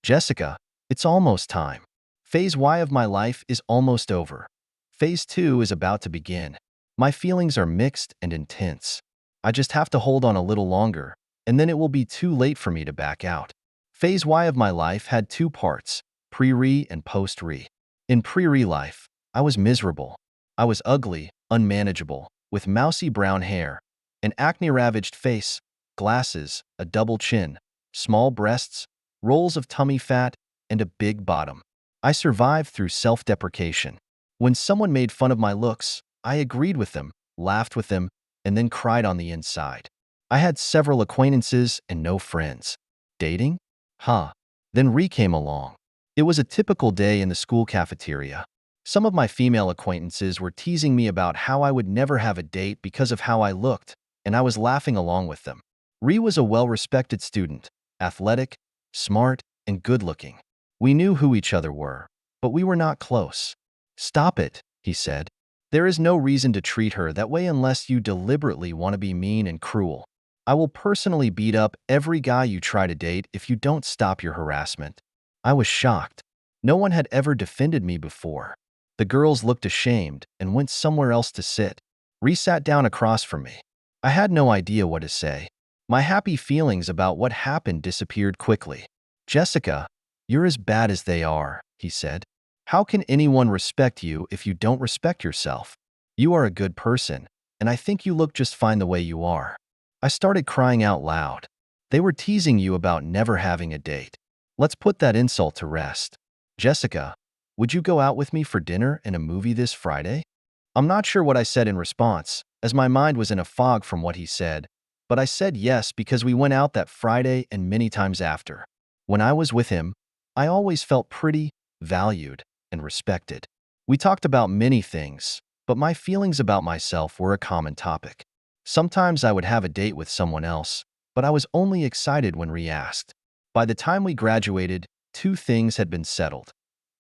Jessica, it's almost time. Phase Y of my life is almost over. Phase 2 is about to begin. My feelings are mixed and intense. I just have to hold on a little longer, and then it will be too late for me to back out. Phase Y of my life had two parts, pre-re and post-re. In pre-re life, I was miserable. I was ugly, unmanageable, with mousy brown hair, an acne-ravaged face, glasses, a double chin, small breasts, rolls of tummy fat, and a big bottom. I survived through self-deprecation. When someone made fun of my looks, I agreed with them, laughed with them, and then cried on the inside. I had several acquaintances and no friends. Dating? Huh. Then Ree came along. It was a typical day in the school cafeteria. Some of my female acquaintances were teasing me about how I would never have a date because of how I looked, and I was laughing along with them. Ree was a well-respected student, athletic, smart, and good-looking. We knew who each other were, but we were not close. "Stop it," he said. "There is no reason to treat her that way unless you deliberately want to be mean and cruel. I will personally beat up every guy you try to date if you don't stop your harassment." I was shocked. No one had ever defended me before. The girls looked ashamed and went somewhere else to sit. Ree sat down across from me. I had no idea what to say. My happy feelings about what happened disappeared quickly. "Jessica, you're as bad as they are," he said. "How can anyone respect you if you don't respect yourself? You are a good person, and I think you look just fine the way you are." I started crying out loud. "They were teasing you about never having a date. Let's put that insult to rest. Jessica, would you go out with me for dinner and a movie this Friday?" I'm not sure what I said in response, as my mind was in a fog from what he said, but I said yes because we went out that Friday and many times after. When I was with him, I always felt pretty, valued, and respected. We talked about many things, but my feelings about myself were a common topic. Sometimes I would have a date with someone else, but I was only excited when Ree asked. By the time we graduated, two things had been settled.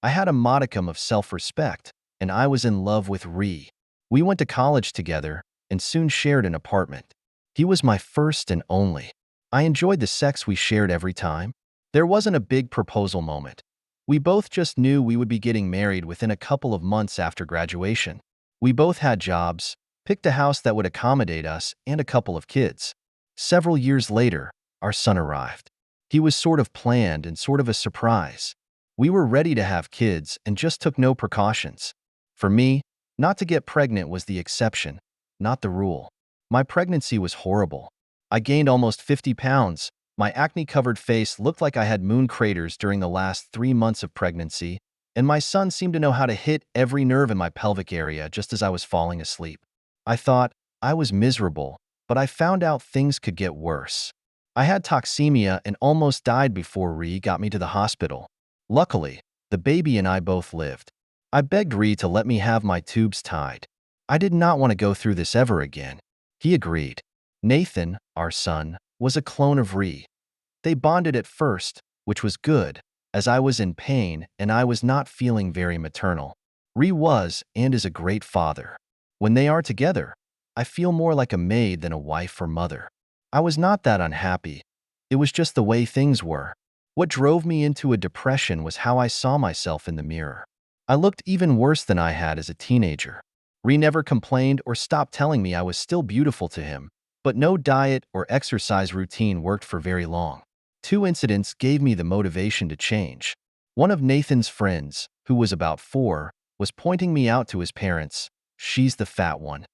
I had a modicum of self-respect, and I was in love with Ree. We went to college together and soon shared an apartment. He was my first and only. I enjoyed the sex we shared every time. There wasn't a big proposal moment. We both just knew we would be getting married within a couple of months after graduation. We both had jobs, picked a house that would accommodate us, and a couple of kids. Several years later, our son arrived. He was sort of planned and sort of a surprise. We were ready to have kids and just took no precautions. For me, not to get pregnant was the exception, not the rule. My pregnancy was horrible. I gained almost 50 pounds. My acne-covered face looked like I had moon craters during the last 3 months of pregnancy, and my son seemed to know how to hit every nerve in my pelvic area just as I was falling asleep. I thought I was miserable, but I found out things could get worse. I had toxemia and almost died before Ree got me to the hospital. Luckily, the baby and I both lived. I begged Ree to let me have my tubes tied. I did not want to go through this ever again. He agreed. Nathan, our son, was a clone of Ree. They bonded at first, which was good, as I was in pain and I was not feeling very maternal. Ree was and is a great father. When they are together, I feel more like a maid than a wife or mother. I was not that unhappy. It was just the way things were. What drove me into a depression was how I saw myself in the mirror. I looked even worse than I had as a teenager. Ree never complained or stopped telling me I was still beautiful to him, but no diet or exercise routine worked for very long. Two incidents gave me the motivation to change. One of Nathan's friends, who was about 4, was pointing me out to his parents. "She's the fat one."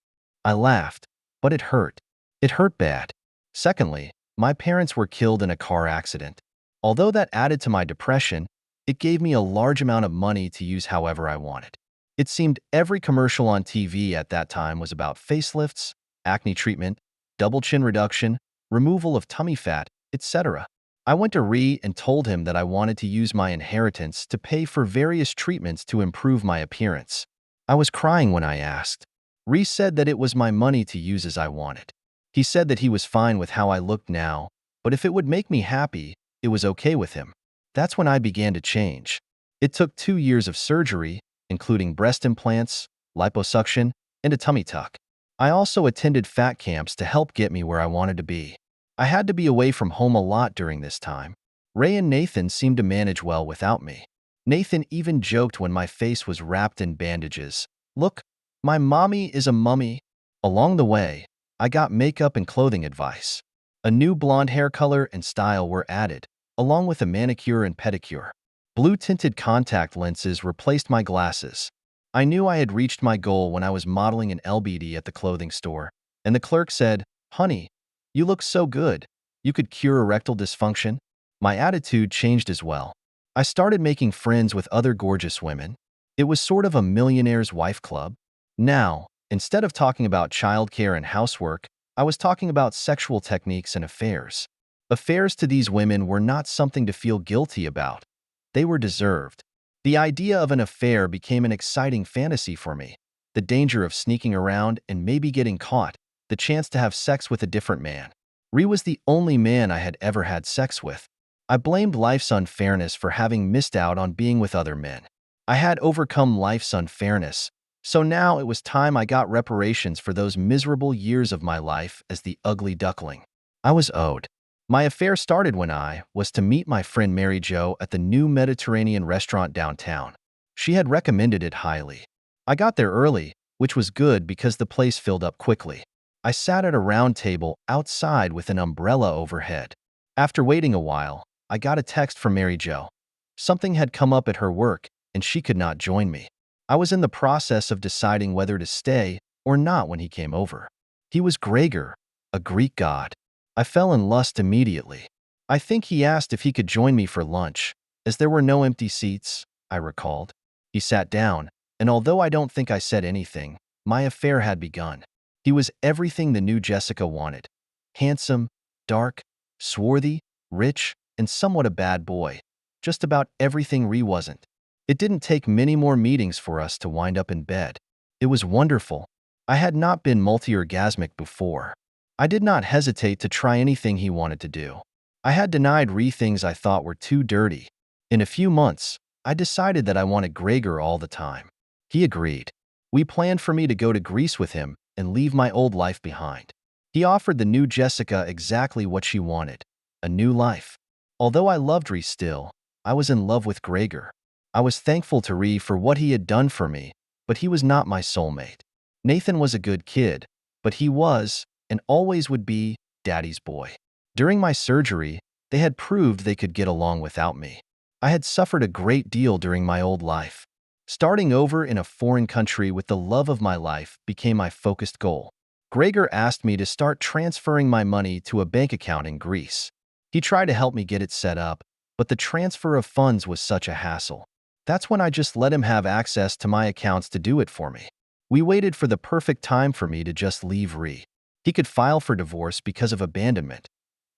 I laughed, but it hurt. It hurt bad. Secondly, my parents were killed in a car accident. Although that added to my depression, it gave me a large amount of money to use however I wanted. It seemed every commercial on TV at that time was about facelifts, acne treatment, double chin reduction, removal of tummy fat, etc. I went to Ree and told him that I wanted to use my inheritance to pay for various treatments to improve my appearance. I was crying when I asked. Ree said that it was my money to use as I wanted. He said that he was fine with how I looked now, but if it would make me happy, it was okay with him. That's when I began to change. It took 2 years of surgery, including breast implants, liposuction, and a tummy tuck. I also attended fat camps to help get me where I wanted to be. I had to be away from home a lot during this time. Ray and Nathan seemed to manage well without me. Nathan even joked when my face was wrapped in bandages. "Look, my mommy is a mummy." Along the way, I got makeup and clothing advice. A new blonde hair color and style were added, along with a manicure and pedicure. Blue-tinted contact lenses replaced my glasses. I knew I had reached my goal when I was modeling an LBD at the clothing store, and the clerk said, "Honey, you look so good. You could cure erectile dysfunction." My attitude changed as well. I started making friends with other gorgeous women. It was sort of a millionaire's wife club. Now, instead of talking about childcare and housework, I was talking about sexual techniques and affairs. Affairs to these women were not something to feel guilty about. They were deserved. The idea of an affair became an exciting fantasy for me. The danger of sneaking around and maybe getting caught, the chance to have sex with a different man. Ree was the only man I had ever had sex with. I blamed life's unfairness for having missed out on being with other men. I had overcome life's unfairness, so now it was time I got reparations for those miserable years of my life as the ugly duckling. I was owed. My affair started when I was to meet my friend Mary Jo at the new Mediterranean restaurant downtown. She had recommended it highly. I got there early, which was good because the place filled up quickly. I sat at a round table outside with an umbrella overhead. After waiting a while, I got a text from Mary Jo. Something had come up at her work, and she could not join me. I was in the process of deciding whether to stay or not when he came over. He was Gregor, a Greek god. I fell in lust immediately. I think he asked if he could join me for lunch, as there were no empty seats, I recalled. He sat down, and although I don't think I said anything, my affair had begun. He was everything the new Jessica wanted. Handsome, dark, swarthy, rich, and somewhat a bad boy. Just about everything Ree wasn't. It didn't take many more meetings for us to wind up in bed. It was wonderful. I had not been multi-orgasmic before. I did not hesitate to try anything he wanted to do. I had denied Ree things I thought were too dirty. In a few months, I decided that I wanted Gregor all the time. He agreed. We planned for me to go to Greece with him and leave my old life behind. He offered the new Jessica exactly what she wanted, a new life. Although I loved Ree still, I was in love with Gregor. I was thankful to Ree for what he had done for me, but he was not my soulmate. Nathan was a good kid, but he was, and always would be, Daddy's boy. During my surgery, they had proved they could get along without me. I had suffered a great deal during my old life. Starting over in a foreign country with the love of my life became my focused goal. Gregor asked me to start transferring my money to a bank account in Greece. He tried to help me get it set up, but the transfer of funds was such a hassle. That's when I just let him have access to my accounts to do it for me. We waited for the perfect time for me to just leave Ree. He could file for divorce because of abandonment.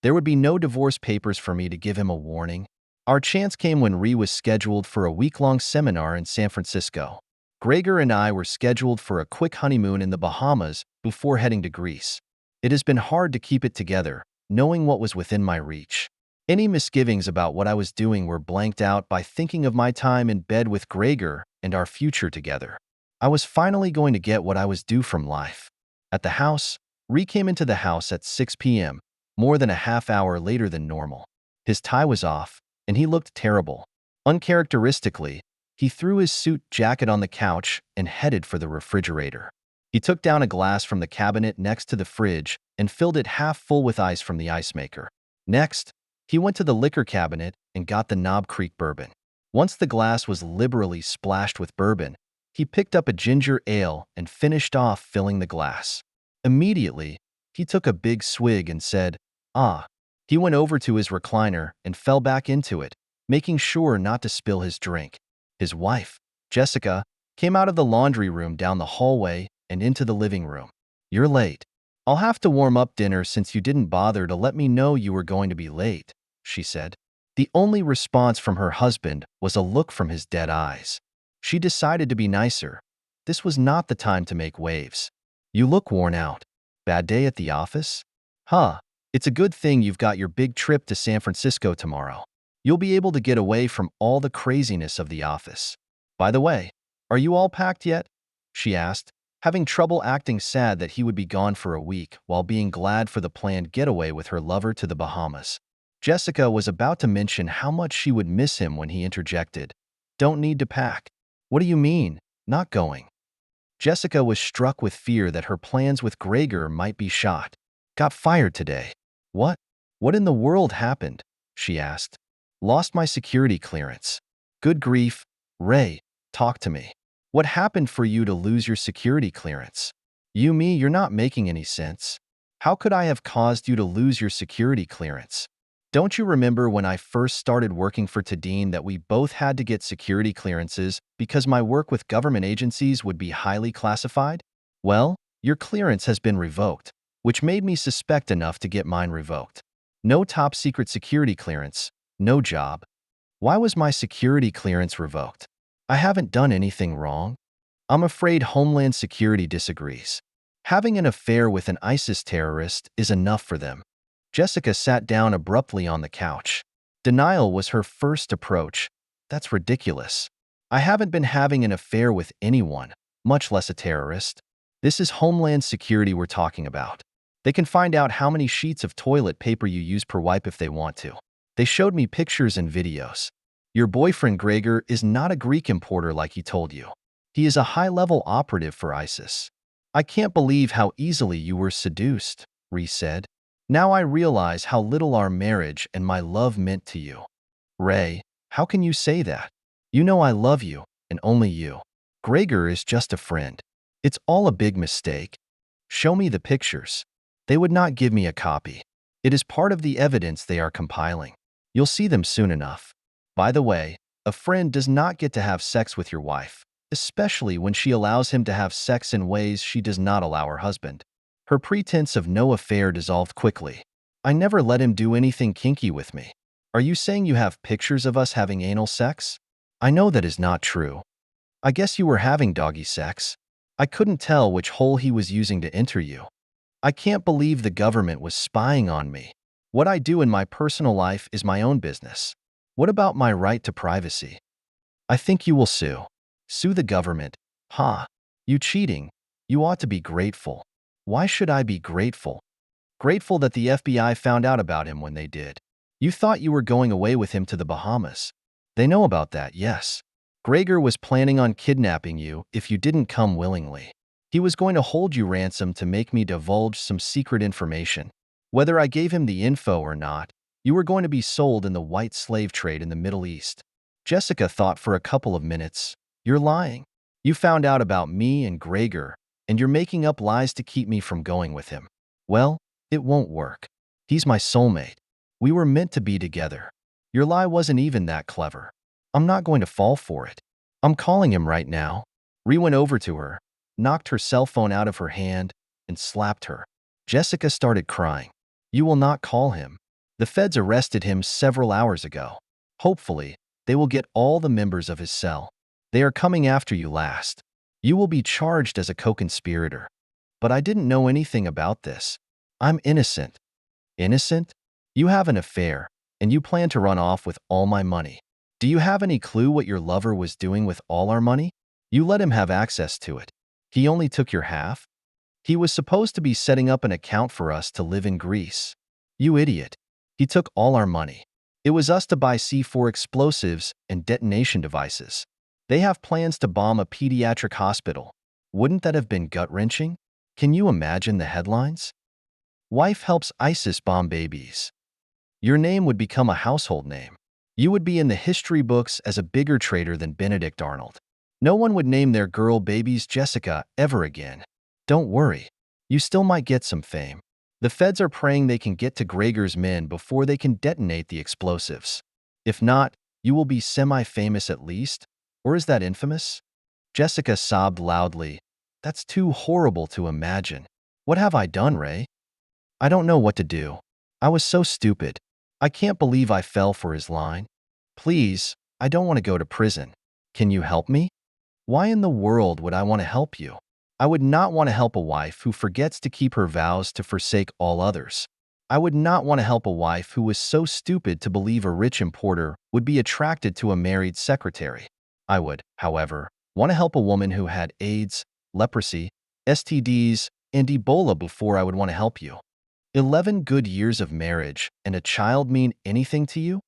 There would be no divorce papers for me to give him a warning. Our chance came when Ree was scheduled for a week-long seminar in San Francisco. Gregor and I were scheduled for a quick honeymoon in the Bahamas before heading to Greece. It has been hard to keep it together, knowing what was within my reach. Any misgivings about what I was doing were blanked out by thinking of my time in bed with Gregor and our future together. I was finally going to get what I was due from life. At the house, Ree came into the house at 6 p.m., more than a half hour later than normal. His tie was off, and he looked terrible. Uncharacteristically, he threw his suit jacket on the couch and headed for the refrigerator. He took down a glass from the cabinet next to the fridge and filled it half full with ice from the ice maker. Next, he went to the liquor cabinet and got the Knob Creek bourbon. Once the glass was liberally splashed with bourbon, he picked up a ginger ale and finished off filling the glass. Immediately, he took a big swig and said, "Ah." He went over to his recliner and fell back into it, making sure not to spill his drink. His wife, Jessica, came out of the laundry room down the hallway and into the living room. "You're late. I'll have to warm up dinner since you didn't bother to let me know you were going to be late," she said. The only response from her husband was a look from his dead eyes. She decided to be nicer. This was not the time to make waves. "You look worn out. Bad day at the office?" "Huh. It's a good thing you've got your big trip to San Francisco tomorrow. You'll be able to get away from all the craziness of the office. By the way, are you all packed yet?" she asked, having trouble acting sad that he would be gone for a week while being glad for the planned getaway with her lover to the Bahamas. Jessica was about to mention how much she would miss him when he interjected. Don't need to pack. What do you mean, not going? Jessica was struck with fear that her plans with Gregor might be shot. Got fired today. What? What in the world happened? She asked. Lost my security clearance. Good grief. Ray, talk to me. What happened for you to lose your security clearance? You're not making any sense. How could I have caused you to lose your security clearance? Don't you remember when I first started working for Tadine that we both had to get security clearances because my work with government agencies would be highly classified? Well, your clearance has been revoked, which made me suspect enough to get mine revoked. No top secret security clearance, no job. Why was my security clearance revoked? I haven't done anything wrong. I'm afraid Homeland Security disagrees. Having an affair with an ISIS terrorist is enough for them. Jessica sat down abruptly on the couch. Denial was her first approach. That's ridiculous. I haven't been having an affair with anyone, much less a terrorist. This is Homeland Security we're talking about. They can find out how many sheets of toilet paper you use per wipe if they want to. They showed me pictures and videos. Your boyfriend Gregor is not a Greek importer like he told you. He is a high-level operative for ISIS. I can't believe how easily you were seduced, Reese said. Now I realize how little our marriage and my love meant to you. Ray, how can you say that? You know I love you, and only you. Gregor is just a friend. It's all a big mistake. Show me the pictures. They would not give me a copy. It is part of the evidence they are compiling. You'll see them soon enough. By the way, a friend does not get to have sex with your wife, especially when she allows him to have sex in ways she does not allow her husband. Her pretense of no affair dissolved quickly. I never let him do anything kinky with me. Are you saying you have pictures of us having anal sex? I know that is not true. I guess you were having doggy sex. I couldn't tell which hole he was using to enter you. I can't believe the government was spying on me. What I do in my personal life is my own business. What about my right to privacy? I think you will sue. Sue the government. Ha! You cheating. You ought to be grateful. Why should I be grateful? Grateful that the FBI found out about him when they did. You thought you were going away with him to the Bahamas. They know about that, yes. Gregor was planning on kidnapping you if you didn't come willingly. He was going to hold you ransom to make me divulge some secret information. Whether I gave him the info or not, you were going to be sold in the white slave trade in the Middle East. Jessica thought for a couple of minutes. You're lying. You found out about me and Gregor, and you're making up lies to keep me from going with him. Well, it won't work. He's my soulmate. We were meant to be together. Your lie wasn't even that clever. I'm not going to fall for it. I'm calling him right now. Ree went over to her, knocked her cell phone out of her hand, and slapped her. Jessica started crying. You will not call him. The feds arrested him several hours ago. Hopefully, they will get all the members of his cell. They are coming after you last. You will be charged as a co-conspirator. But I didn't know anything about this. I'm innocent. Innocent? You have an affair, and you plan to run off with all my money. Do you have any clue what your lover was doing with all our money? You let him have access to it. He only took your half? He was supposed to be setting up an account for us to live in Greece. You idiot. He took all our money. It was us to buy C4 explosives and detonation devices. They have plans to bomb a pediatric hospital. Wouldn't that have been gut-wrenching? Can you imagine the headlines? Wife helps ISIS bomb babies. Your name would become a household name. You would be in the history books as a bigger traitor than Benedict Arnold. No one would name their girl babies Jessica ever again. Don't worry. You still might get some fame. The feds are praying they can get to Gregor's men before they can detonate the explosives. If not, you will be semi-famous at least. Or is that infamous? Jessica sobbed loudly. That's too horrible to imagine. What have I done, Ray? I don't know what to do. I was so stupid. I can't believe I fell for his line. Please, I don't want to go to prison. Can you help me? Why in the world would I want to help you? I would not want to help a wife who forgets to keep her vows to forsake all others. I would not want to help a wife who was so stupid to believe a rich importer would be attracted to a married secretary. I would, however, want to help a woman who had AIDS, leprosy, STDs, and Ebola before I would want to help you. 11 good years of marriage and a child mean anything to you?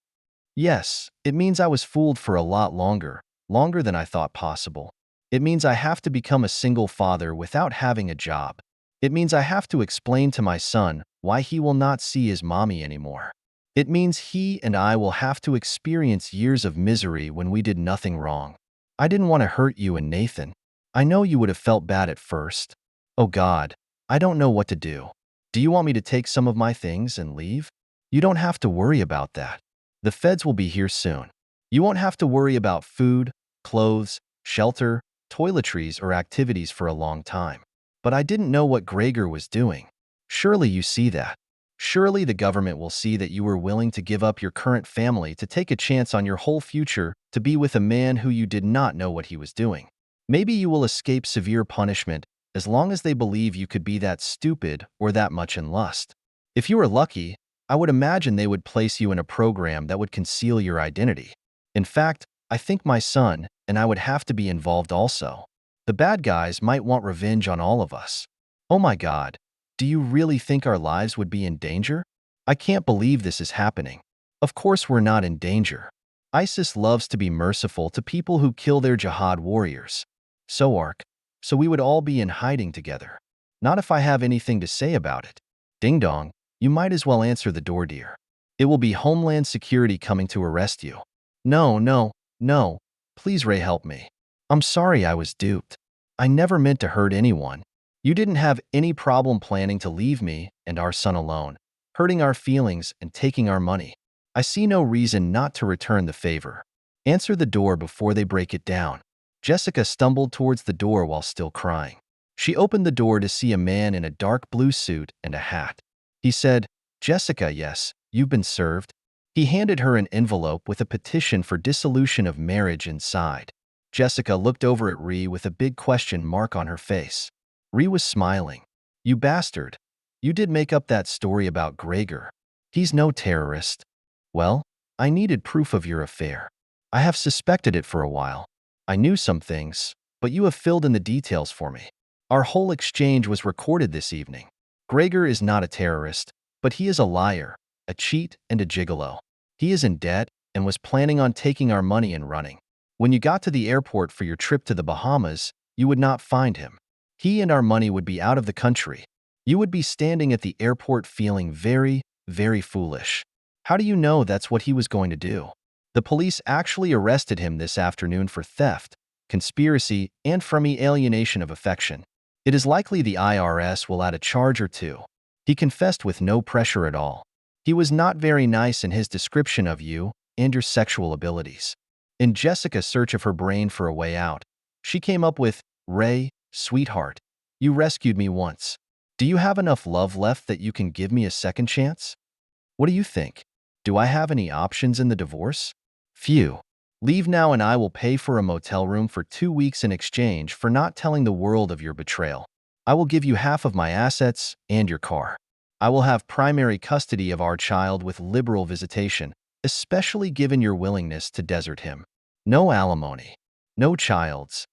Yes, it means I was fooled for a lot longer, longer than I thought possible. It means I have to become a single father without having a job. It means I have to explain to my son why he will not see his mommy anymore. It means he and I will have to experience years of misery when we did nothing wrong. I didn't want to hurt you and Nathan. I know you would have felt bad at first. Oh God, I don't know what to do. Do you want me to take some of my things and leave? You don't have to worry about that. The feds will be here soon. You won't have to worry about food, clothes, shelter, toiletries, or activities for a long time. But I didn't know what Gregor was doing. Surely you see that. Surely the government will see that you were willing to give up your current family to take a chance on your whole future to be with a man who you did not know what he was doing. Maybe you will escape severe punishment as long as they believe you could be that stupid or that much in lust. If you were lucky, I would imagine they would place you in a program that would conceal your identity. In fact, I think my son and I would have to be involved also. The bad guys might want revenge on all of us. Oh my God, do you really think our lives would be in danger? I can't believe this is happening. Of course we're not in danger. ISIS loves to be merciful to people who kill their jihad warriors. So we would all be in hiding together. Not if I have anything to say about it. Ding dong. You might as well answer the door, dear. It will be Homeland Security coming to arrest you. No. Please, Ray, help me. I'm sorry I was duped. I never meant to hurt anyone. You didn't have any problem planning to leave me and our son alone, hurting our feelings and taking our money. I see no reason not to return the favor. Answer the door before they break it down. Jessica stumbled towards the door while still crying. She opened the door to see a man in a dark blue suit and a hat. He said, "Jessica, yes, you've been served." He handed her an envelope with a petition for dissolution of marriage inside. Jessica looked over at Ree with a big question mark on her face. Ree was smiling. "You bastard. You did make up that story about Gregor. He's no terrorist." "Well, I needed proof of your affair. I have suspected it for a while. I knew some things, but you have filled in the details for me. Our whole exchange was recorded this evening. Gregor is not a terrorist, but he is a liar, a cheat, and a gigolo. He is in debt and was planning on taking our money and running. When you got to the airport for your trip to the Bahamas, you would not find him. He and our money would be out of the country. You would be standing at the airport feeling very, very foolish. How do you know that's what he was going to do? The police actually arrested him this afternoon for theft, conspiracy, and from alienation of affection. It is likely the IRS will add a charge or two. He confessed with no pressure at all. He was not very nice in his description of you and your sexual abilities. In Jessica's search of her brain for a way out, she came up with, "Ray, sweetheart, you rescued me once. Do you have enough love left that you can give me a second chance? What do you think? Do I have any options in the divorce? Phew. Leave now and I will pay for a motel room for 2 weeks in exchange for not telling the world of your betrayal. I will give you half of my assets and your car. I will have primary custody of our child with liberal visitation, especially given your willingness to desert him. No alimony. No child's.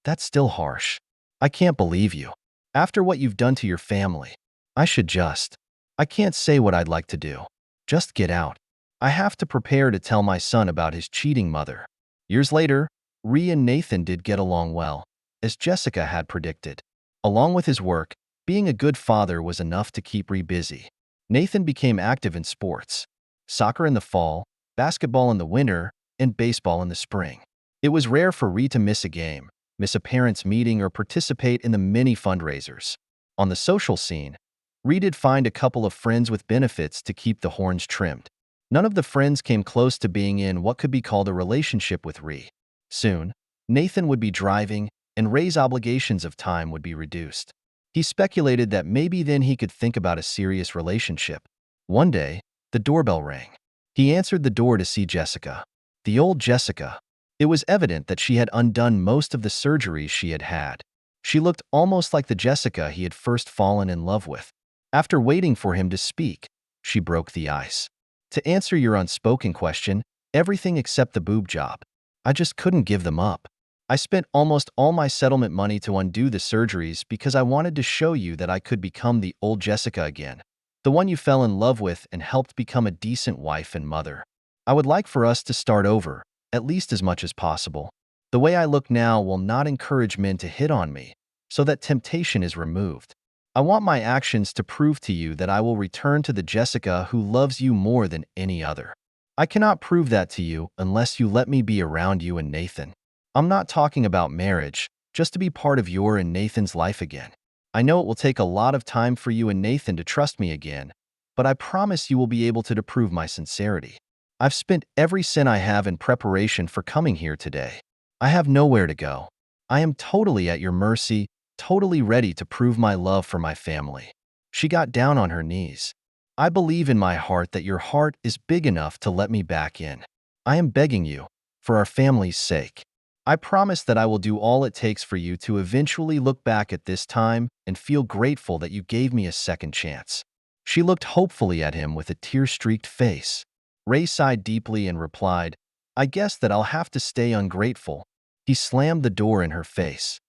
That's still harsh. I can't believe you. After what you've done to your family, I can't say what I'd like to do. Just get out. I have to prepare to tell my son about his cheating mother." Years later, Ree and Nathan did get along well, as Jessica had predicted. Along with his work, being a good father was enough to keep Ree busy. Nathan became active in sports: soccer in the fall, basketball in the winter, and baseball in the spring. It was rare for Ree to miss a game, miss a parents' meeting, or participate in the many fundraisers. On the social scene, Ree did find a couple of friends with benefits to keep the horns trimmed. None of the friends came close to being in what could be called a relationship with Ree. Soon, Nathan would be driving, and Ray's obligations of time would be reduced. He speculated that maybe then he could think about a serious relationship. One day, the doorbell rang. He answered the door to see Jessica. The old Jessica. It was evident that she had undone most of the surgeries she had had. She looked almost like the Jessica he had first fallen in love with. After waiting for him to speak, she broke the ice. "To answer your unspoken question, everything except the boob job. I just couldn't give them up. I spent almost all my settlement money to undo the surgeries because I wanted to show you that I could become the old Jessica again. The one you fell in love with and helped become a decent wife and mother. I would like for us to start over, at least as much as possible. The way I look now will not encourage men to hit on me, so that temptation is removed. I want my actions to prove to you that I will return to the Jessica who loves you more than any other. I cannot prove that to you unless you let me be around you and Nathan. I'm not talking about marriage, just to be part of your and Nathan's life again. I know it will take a lot of time for you and Nathan to trust me again, but I promise you will be able to prove my sincerity. I've spent every cent I have in preparation for coming here today. I have nowhere to go. I am totally at your mercy, totally ready to prove my love for my family. She got down on her knees. I believe in my heart that your heart is big enough to let me back in. I am begging you, for our family's sake. I promise that I will do all it takes for you to eventually look back at this time and feel grateful that you gave me a second chance. She looked hopefully at him with a tear-streaked face. Ray sighed deeply and replied, I guess that I'll have to stay ungrateful. He slammed the door in her face.